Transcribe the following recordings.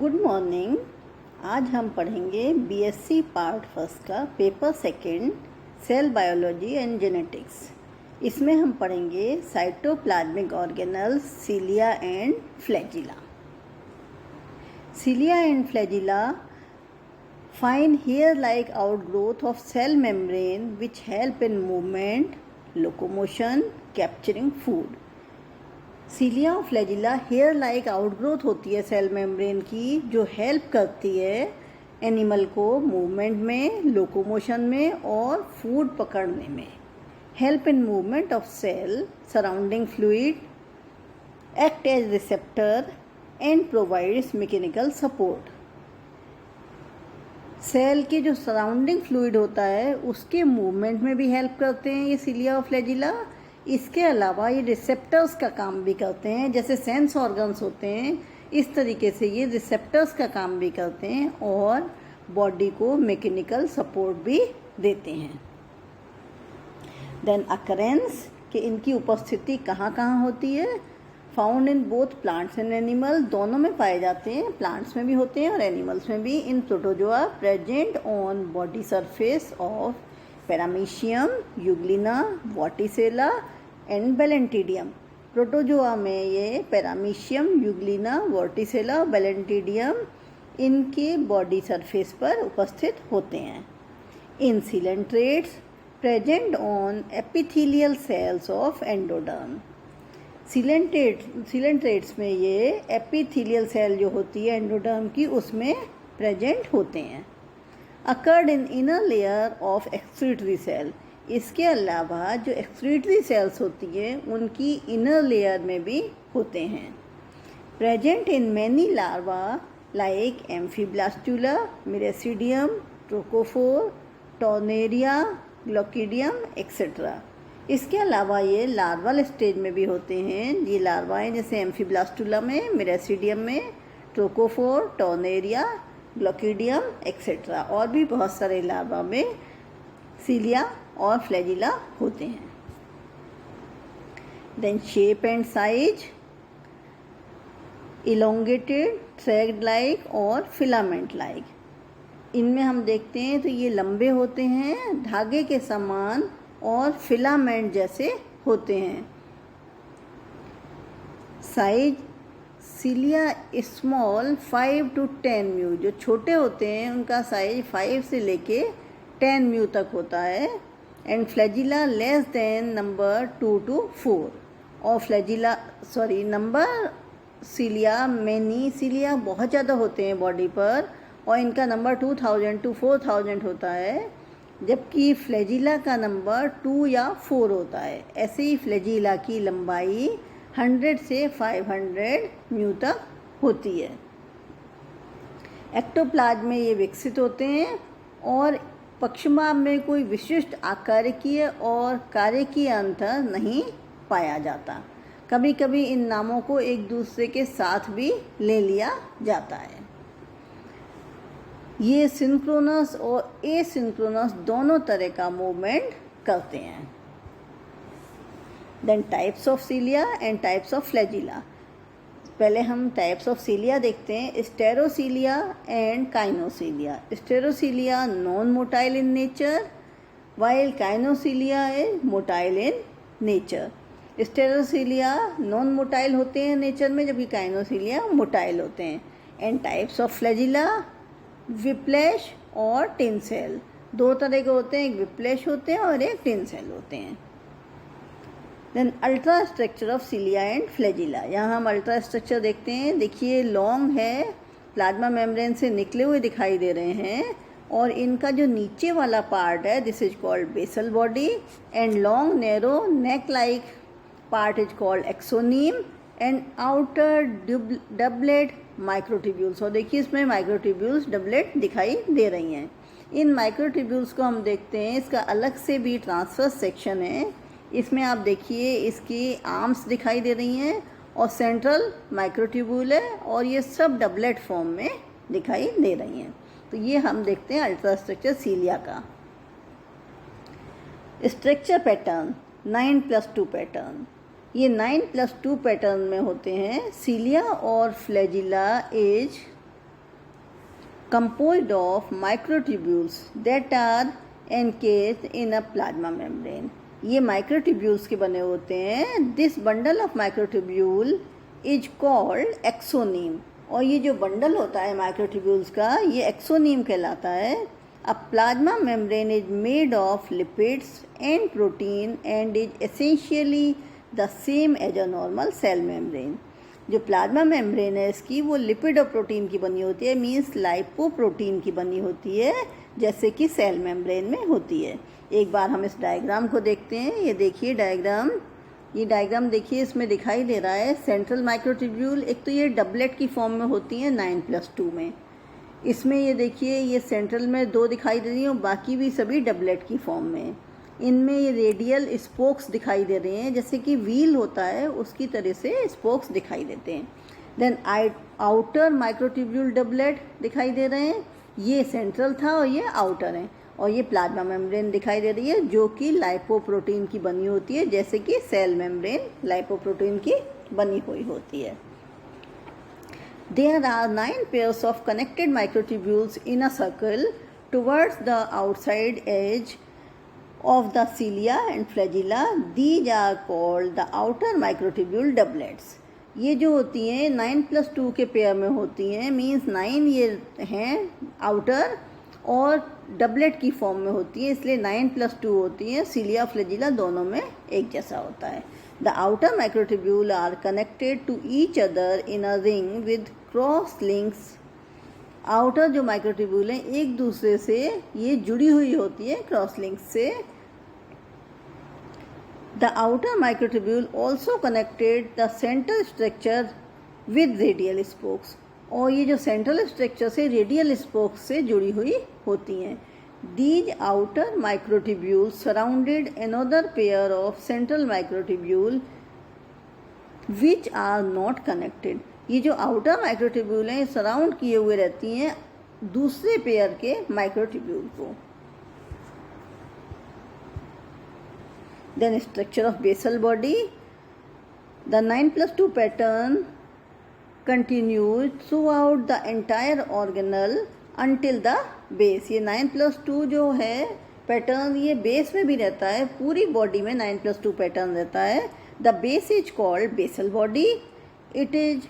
Good morning. आज हम पढ़ेंगे बीएससी पार्ट फर्स्ट का paper second cell biology and genetics. इसमें हम पढ़ेंगे cytoplasmic organelles, cilia and flagella. Cilia and flagella fine hair like outgrowth of cell membrane which help in movement, locomotion, capturing food. Cilia और flagella hair like outgrowth होती है cell membrane की, जो help करती है एनिमल को movement में, locomotion में और फूड पकड़ने में। Help in movement of cell surrounding fluid, act as receptor and provides mechanical support. Cell के जो सराउंडिंग फ्लूइड होता है उसके मूवमेंट में भी हेल्प करते हैं ये सिलिया और फ्लैजिला। इसके अलावा ये रिसेप्टर्स का काम भी करते हैं, जैसे सेंस ऑर्गन्स होते हैं इस तरीके से ये रिसेप्टर्स का काम भी करते हैं और बॉडी को मैकेनिकल सपोर्ट भी देते हैं। देन अकरेंस कि इनकी उपस्थिति कहाँ कहाँ होती है। Found in both plants and animal, दोनों में पाए जाते हैं, प्लांट्स में भी होते हैं और एनिमल्स में भी। In protozoa present on body surface of paramecium, euglena, vorticella and balantidium. Protozoa में ये पैरामीशियम, यूग्लिना, वॉटिसेला, बेलेंटिडियम इनके बॉडी सरफेस पर उपस्थित होते हैं। In coelenterates present on epithelial cells of endoderm. Coelenterates में ये एपिथेलियल सेल जो होती है एंडोडर्म की उसमें प्रेजेंट होते हैं। Occurred in inner layer of excretory cell, इसके अलावा जो एक्सक्रीटरी सेल्स होती है उनकी इनर लेयर में भी होते हैं। Present in many larva like amphiblastula, miracidium, trochophore, tornaria, glochidium etcetera. इसके अलावा ये लार्वल स्टेज में भी होते हैं। ये लार्वाएँ जैसे एम्फीब्लास्टुला में, मिरेसिडियम में, ट्रोकोफोर, टॉर्नेरिया, ग्लोकिडियम एक्सेट्रा और भी बहुत सारे लार्वा में सिलिया और फ्लैजिला होते हैं। Then shape and size, elongated, thread like और फिलामेंट लाइक। इनमें हम देखते हैं तो ये लंबे होते हैं धागे के समान और फिलामेंट जैसे होते हैं। Size cilia small 5 to 10 mu, जो छोटे होते हैं उनका साइज 5 से लेके 10 म्यू तक होता है। And flagella less than number 2 to 4 और नंबर सिलिया मैनी सिलिया बहुत ज़्यादा होते हैं बॉडी पर और इनका नंबर 2000 to 4000 होता है, जबकि फ्लैजिला का नंबर 2 या 4 होता है। ऐसे ही फ्लैजिला की लंबाई 100 से 500 म्यू तक होती है। एक्टोप्लाज्म में ये विकसित होते हैं और पक्षमाभ में कोई विशिष्ट आकारिकीय और कार्यकीय अंतर नहीं पाया जाता। कभी कभी इन नामों को एक दूसरे के साथ भी ले लिया जाता है। ये सिंक्रोनस और एसिंक्रोनस दोनों तरह का मूवमेंट करते हैं। Then types of cilia and types of flagella. पहले हम टाइप्स ऑफ सिलिया देखते हैं, stereocilia and kinocilia. Stereocilia non motile in nature while kinocilia is motile in nature. Stereocilia non motile होते हैं नेचर में, जबकि काइनोसिलिया मोटाइल होते हैं। And types of flagella whiplash और टिन सेल, दो तरह के होते हैं, एक विप्लैश होते हैं और एक टिन सेल होते हैं। Then ultra structure of cilia and flagella. यहाँ हम अल्ट्रा स्ट्रक्चर देखते हैं। देखिए लॉन्ग है, प्लाज्मा मेम्ब्रेन से निकले हुए दिखाई दे रहे हैं और इनका जो नीचे वाला पार्ट है this is called basal body and long narrow neck like part is called axoneme and outer doublet microtubules. और देखिए इसमें माइक्रोट्यूब्यूल्स डबलेट दिखाई दे रही हैं। इन माइक्रोट्यूब्यूल्स को हम देखते हैं, इसका अलग से भी ट्रांसवर्स सेक्शन है। इसमें आप देखिए इसकी आर्म्स दिखाई दे रही हैं और सेंट्रल माइक्रोट्यूब्यूल है और ये सब डबलेट फॉर्म में दिखाई दे रही हैं। तो ये हम देखते हैं अल्ट्रा स्ट्रक्चर सिलिया का। Structure pattern 9+2 pattern. ये 9+2 पैटर्न में होते हैं। सिलिया और flagella as composed of microtubules that are encased in a plasma membrane. ये माइक्रोट्यूब्यूल्स के बने होते हैं. This bundle of microtubule is called axoneme. और ये जो बंडल होता है माइक्रोट्यूब्यूल्स का, ये एक्सोनीम कहलाता है. A plasma membrane is made of lipids and protein and is essentially the same as a normal cell membrane. जो प्लाज्मा मेम्ब्रेन है इसकी, वो लिपिड और प्रोटीन की बनी होती है, मीन्स लाइपोप्रोटीन की बनी होती है, जैसे कि सेल मेम्ब्रेन में होती है. एक बार हम इस डायग्राम को देखते हैं. ये देखिए डायग्राम, ये डायग्राम देखिए, इसमें दिखाई दे रहा है सेंट्रल माइक्रोट्यूब्यूल. एक तो ये डबलेट की फॉर्म में होती हैं 9+2 में. इसमें ये देखिए, ये सेंट्रल में 2 दिखाई दे रही हैं, बाकी भी सभी डबलेट की फॉर्म में. इनमें ये रेडियल स्पोक्स दिखाई दे रहे हैं, जैसे कि व्हील होता है उसकी तरह से स्पोक्स दिखाई देते हैं. देन आउटर माइक्रोट्यूब्यूल डबलेट दिखाई दे रहे हैं. ये सेंट्रल था और ये आउटर है. और ये प्लाज्मा मेम्ब्रेन दिखाई दे रही है, जो कि लाइपोप्रोटीन की बनी होती है, जैसे कि सेल मेम्ब्रेन लाइपोप्रोटीन की बनी हुई होती है. There are 9 pairs of connected microtubules in a circle towards the outside edge of the cilia and flagella. These are called the outer microtubule doublets. ये जो होती हैं 9+2 के पेयर में होती हैं, मीन्स 9 ये हैं आउटर और डबलेट की फॉर्म में होती हैं, इसलिए 9+2 होती हैं. सीलिया फ्लैजिला दोनों में एक जैसा होता है. The outer microtubule are connected to each other in a ring with cross links. Outer जो माइक्रोट्यूब्यूल हैं एक दूसरे से ये जुड़ी हुई होती है क्रॉस लिंक्स से. The outer microtubule also connected the central structure with radial spokes. और ये जो सेंट्रल स्ट्रक्चर से रेडियल स्पोक्स से जुड़ी हुई होती हैं. These outer microtubule surrounded another pair of central microtubule which are not connected. ये जो आउटर माइक्रोट्यूब्यूल हैं सराउंड किए हुए रहती हैं दूसरे पेयर के माइक्रोट्यूब्यूल को. Then structure of basal body. The 9+2 pattern continues throughout the entire organelle until the base. ये 9+2 जो है पैटर्न, ये बेस में भी रहता है, पूरी बॉडी में 9+2 पैटर्न रहता है. The base is called basal body. It is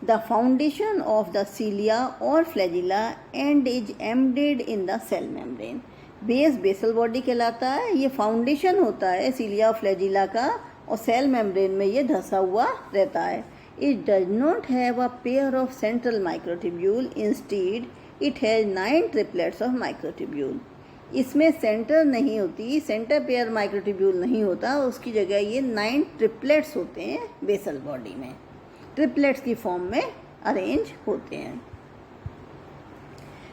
the foundation of the cilia और flagella and is embedded in the cell membrane. Base basal body कहलाता है. ये फाउंडेशन होता है सीलिया और फ्लैजिला का, और सेल मेम्ब्रेन में ये धंसा हुआ रहता है. It does not have a pair of central microtubule. Instead, it has 9 triplets of microtubule. इसमें सेंटर नहीं होती, सेंटर पेयर माइक्रोट्यूब्यूल नहीं होता, उसकी जगह ये 9 ट्रिपलेट्स होते हैं बेसल बॉडी में. ट्रिपलेट्स की फॉर्म में अरेंज होते हैं.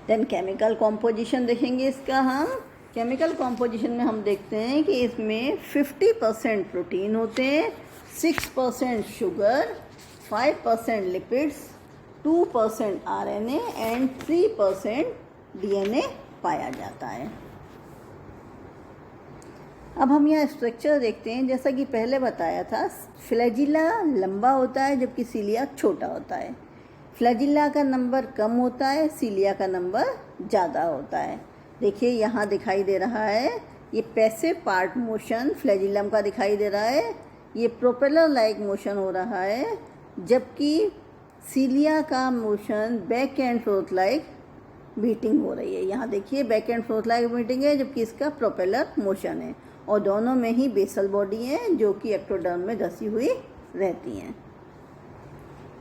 देन केमिकल कॉम्पोजिशन देखेंगे इसका हम. केमिकल कॉम्पोजिशन में हम देखते हैं कि इसमें 50% प्रोटीन होते हैं, 6% sugar, 5% lipids, 2% RNA and 3% DNA पाया जाता है. अब हम यहाँ स्ट्रक्चर देखते हैं. जैसा कि पहले बताया था, फ्लैजिला लंबा होता है जबकि सीलिया छोटा होता है. फ्लैजिला का नंबर कम होता है, सीलिया का नंबर ज़्यादा होता है. देखिए यहाँ दिखाई दे रहा है, ये पैसिव पार्ट मोशन फ्लैजिलम का दिखाई दे रहा है. ये प्रोपेलर लाइक मोशन हो रहा है, जबकि सीलिया का motion back and fourth like beating हो रही है. यहाँ देखिए back and fourth like beating है, जबकि इसका प्रोपेलर मोशन है. और दोनों में ही बेसल बॉडी है जो कि एक्टोडर्म में धसी हुई रहती हैं.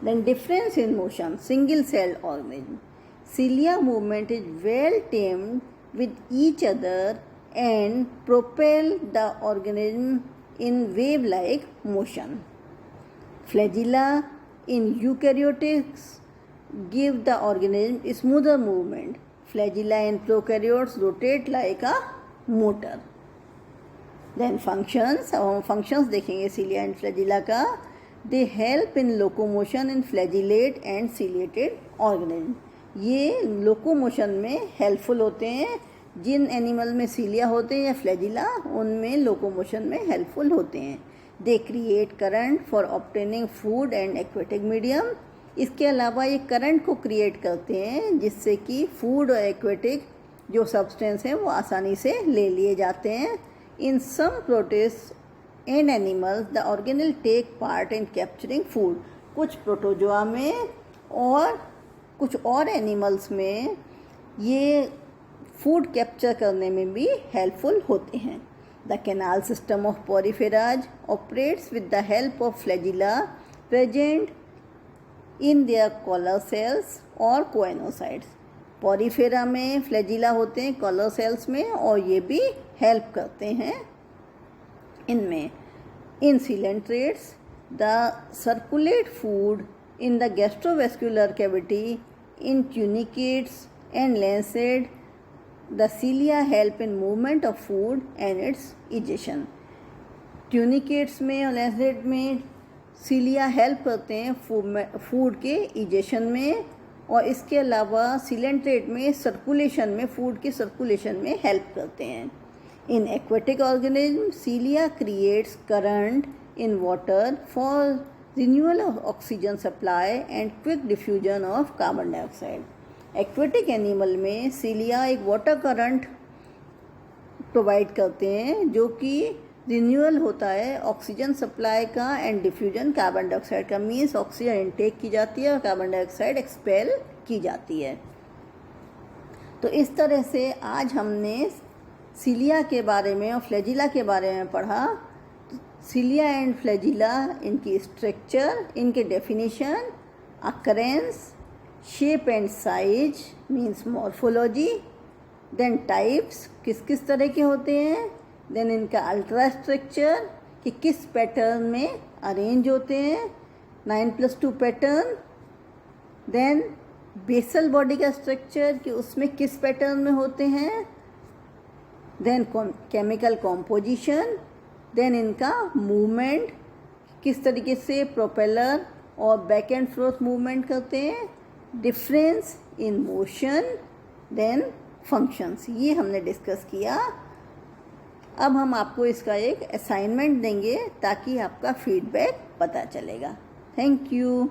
Then difference in motion. Single cell organism. Cilia movement is well timed with each other and propel the organism in wave-like motion. Flagella in eukaryotes give the organism smoother movement. Flagella in prokaryotes rotate like a motor. Then functions. Functions देखेंगे cilia and flagella का. They help in locomotion in flagellate and ciliated organism. ये locomotion में helpful होते हैं. जिन animal में सीलिया होते हैं या फ्लैजिला, उनमें लोकोमोशन में हेल्पफुल होते हैं. They create current for obtaining food and aquatic medium. इसके अलावा ये करंट को क्रिएट करते हैं जिससे कि फूड और एक्वेटिक जो सब्सटेंस हैं वो आसानी से ले लिए जाते हैं। In some protist and animals the organelle take part in capturing food. कुछ प्रोटोजोआ में और कुछ और एनिमल्स में ये फूड कैप्चर करने में भी हेल्पफुल होते हैं। The canal system of poriferans operates with the help of flagella present in their collar cells और कोएनोसाइट्स। पोरिफेरा में फ्लैजिला होते हैं कॉलर सेल्स में और ये भी हेल्प करते हैं इनमें। In coelenterates the circulate food in the gastrovascular cavity in tunicates and lancelet the cilia help in movement of food and its ingestion. Tunicates में और लैंसेट में सीलिया हेल्प करते हैं फूड के इजेशन में, और इसके अलावा सीलेंट्रेट में सर्कुलेशन में, फूड के सर्कुलेशन में हेल्प करते हैं। In aquatic organism cilia creates current in water for renewal of oxygen supply and quick diffusion of carbon dioxide. Aquatic animal में सीलिया एक वाटर करंट प्रोवाइड करते हैं जो कि रिन्यूअल होता है ऑक्सीजन सप्लाई का एंड डिफ्यूजन कार्बन डाइऑक्साइड का। मीन्स ऑक्सीजन इनटेक की जाती है और कार्बन डाइऑक्साइड एक्सपेल की जाती है। तो इस तरह से आज हमने सीलिया के बारे में और फ्लैजिला के बारे में पढ़ा। सीलिया एंड फ्लैजिला, इनकी स्ट्रक्चर, इनके definition, occurrence, shape and size means morphology, then types किस किस तरह के होते हैं, देन इनका अल्ट्रा स्ट्रक्चर कि किस पैटर्न में अरेंज होते हैं, 9+2 पैटर्न, देन बेसल बॉडी का स्ट्रक्चर कि उसमें किस पैटर्न में होते हैं, देन केमिकल कॉम्पोजिशन, देन इनका मूवमेंट किस तरीके से प्रोपेलर और बैक एंड फोर्थ मूवमेंट करते हैं, difference in motion, then functions, ये हमने डिस्कस किया। अब हम आपको इसका एक असाइनमेंट देंगे ताकि आपका फीडबैक पता चलेगा। Thank you.